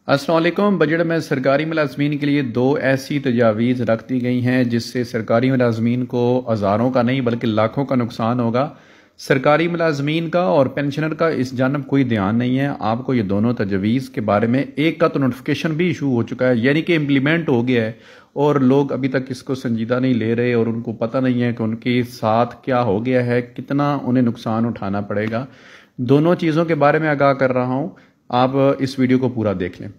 अस्सलाम वालेकुम। बजट में सरकारी मुलाजमीन के लिए दो ऐसी तजावीज़ रख दी गई हैं जिससे सरकारी मुलाजमीन को हज़ारों का नहीं बल्कि लाखों का नुकसान होगा। सरकारी मुलाजमीन का और पेंशनर का इस जानब कोई ध्यान नहीं है। आपको ये दोनों तजवीज़ के बारे में, एक का तो नोटिफिकेशन भी इशू हो चुका है, यानी कि इम्प्लीमेंट हो गया है, और लोग अभी तक इसको संजीदा नहीं ले रहे और उनको पता नहीं है कि उनके साथ क्या हो गया है, कितना उन्हें नुकसान उठाना पड़ेगा। दोनों चीज़ों के बारे में आगाह कर रहा हूँ, आप इस वीडियो को पूरा देख लें।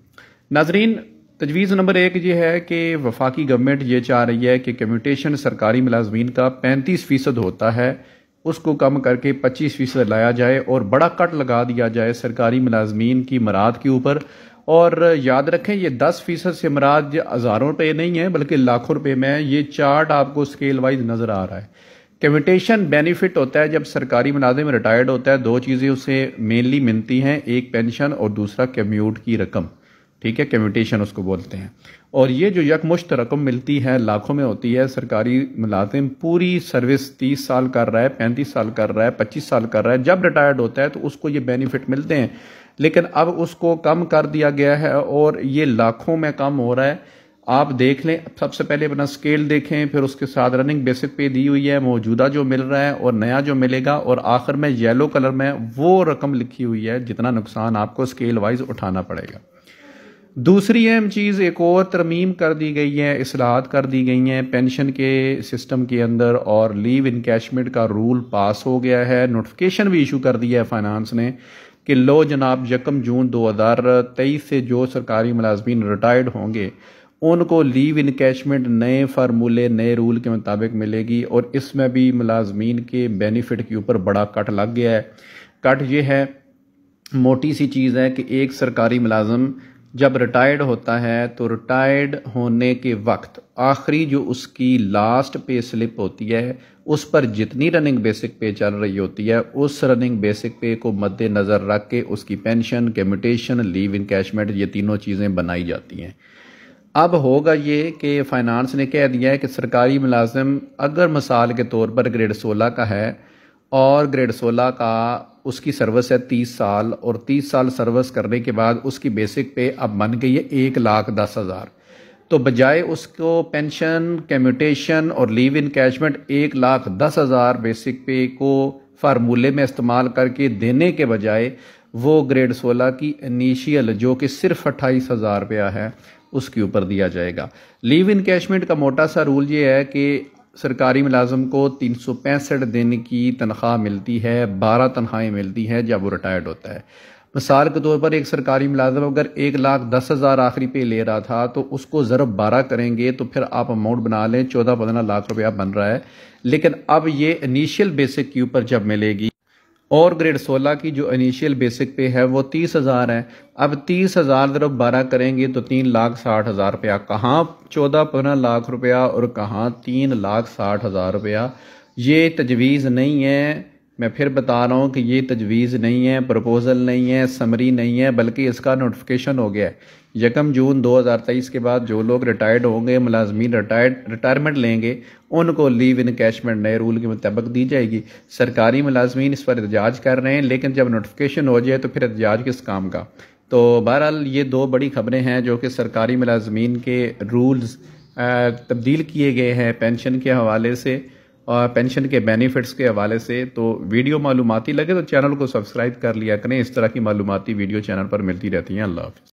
नाजरीन, तजवीज़ नंबर 1 ये है कि वफाकी गवर्नमेंट ये चाह रही है कि कम्यूटेशन सरकारी मुलाजमीन का 35% होता है, उसको कम करके 25% लाया जाए और बड़ा कट लगा दिया जाए सरकारी मुलाजमीन की मराद के ऊपर। और याद रखें, ये 10% से मराद हज़ारों रुपये नहीं है बल्कि लाखों रुपये में। ये चार्ट आपको स्केल वाइज नज़र आ रहा है। कम्यूटेशन बेनिफिट होता है जब सरकारी मुलाजिम रिटायर्ड होता है, दो चीज़ें उसे मेनली मिलती हैं, एक पेंशन और दूसरा कम्यूट की रकम। ठीक है, कम्यूटेशन उसको बोलते हैं। और ये जो यकमुश्त रकम मिलती है लाखों में होती है। सरकारी मुलाजिम पूरी सर्विस 30 साल कर रहा है, 35 साल कर रहा है, 25 साल कर रहा है, जब रिटायर्ड होता है तो उसको ये बेनिफिट मिलते हैं। लेकिन अब उसको कम कर दिया गया है और ये लाखों में कम हो रहा है। आप देख लें, सबसे पहले अपना स्केल देखें, फिर उसके साथ रनिंग बेसिक पे दी हुई है मौजूदा जो मिल रहा है और नया जो मिलेगा, और आखिर में येलो कलर में वो रकम लिखी हुई है जितना नुकसान आपको स्केल वाइज उठाना पड़ेगा। दूसरी अहम चीज़, एक और तरमीम कर दी गई है, इस्लाहात कर दी गई हैं पेंशन के सिस्टम के अंदर, और लीव इनकैशमेंट का रूल पास हो गया है। नोटिफिकेशन भी इशू कर दिया है फाइनेंस ने कि लो जनाब, 1 जून 2023 से जो सरकारी मुलाजमीन रिटायर्ड होंगे उनको लीव इनकैशमेंट नए फार्मूले, नए रूल के मुताबिक मिलेगी। और इसमें भी मुलाजमीन के बेनिफिट के ऊपर बड़ा कट लग गया है। कट ये है, मोटी सी चीज़ है कि एक सरकारी मुलाजम जब रिटायर्ड होता है तो रिटायर्ड होने के वक्त आखिरी जो उसकी लास्ट पे स्लिप होती है उस पर जितनी रनिंग बेसिक पे चल रही होती है, उस रनिंग बेसिक पे को मद्देनज़र रख के उसकी पेंशन, कम्यूटेशन, लीव इनकैशमेंट, ये तीनों चीज़ें बनाई जाती हैं। अब होगा ये कि फाइनेंस ने कह दिया है कि सरकारी मुलाजिम अगर मिसाल के तौर पर ग्रेड 16 का है और ग्रेड 16 का उसकी सर्विस है 30 साल, और 30 साल सर्विस करने के बाद उसकी बेसिक पे अब बन गई है 1,10,000, तो बजाय उसको पेंशन, कम्यूटेशन और लीव इनकैशमेंट 1,10,000 बेसिक पे को फार्मूले में इस्तेमाल करके देने के बजाय वो ग्रेड 16 की इनिशियल जो कि सिर्फ 28,000 रुपया है उसके ऊपर दिया जाएगा। लीव इनकैशमेंट का मोटा सा रूल ये है कि सरकारी मुलाजम को 365 दिन की तनख्वाह मिलती है, 12 तनख्वाहें मिलती हैं जब वो रिटायर्ड होता है। मिसाल के तौर पर एक सरकारी मुलाजम अगर 1,10,000 आखिरी पे ले रहा था तो उसको ज़रब 12 करेंगे तो फिर आप अमाउंट बना लें, 14-15 लाख रुपया बन रहा है। लेकिन अब ये इनिशियल बेसिक के ऊपर जब मिलेगी, और ग्रेड 16 की जो इनिशियल बेसिक पे है वो 30,000 है। अब 30,000 ज़रब 12 करेंगे तो 3,60,000 रुपया, कहाँ 14-15 लाख रुपया और कहाँ 3,60,000 रुपया। ये तजवीज़ नहीं है, मैं फिर बता रहा हूँ कि ये तजवीज़ नहीं है, प्रपोजल नहीं है, समरी नहीं है, बल्कि इसका नोटिफिकेशन हो गया है। 1 जून 2023 के बाद जो लोग रिटायर्ड होंगे, मुलाजमीन रिटायरमेंट लेंगे, उनको लीव इनकैशमेंट नए रूल के मुताबिक दी जाएगी। सरकारी मुलाजमीन इस पर एहतजाज कर रहे हैं, लेकिन जब नोटिफिकेशन हो जाए तो फिर एहतजाज किस काम का। तो बहरहाल ये दो बड़ी खबरें हैं जो कि सरकारी मुलाजमीन के रूल्स तब्दील किए गए हैं पेंशन के हवाले से और पेंशन के बेनिफिट्स के हवाले से। तो वीडियो मालूमाती लगे तो चैनल को सब्सक्राइब कर लिया करें, इस तरह की मालूमाती वीडियो चैनल पर मिलती रहती हैं। अल्लाह हाफ़िज़।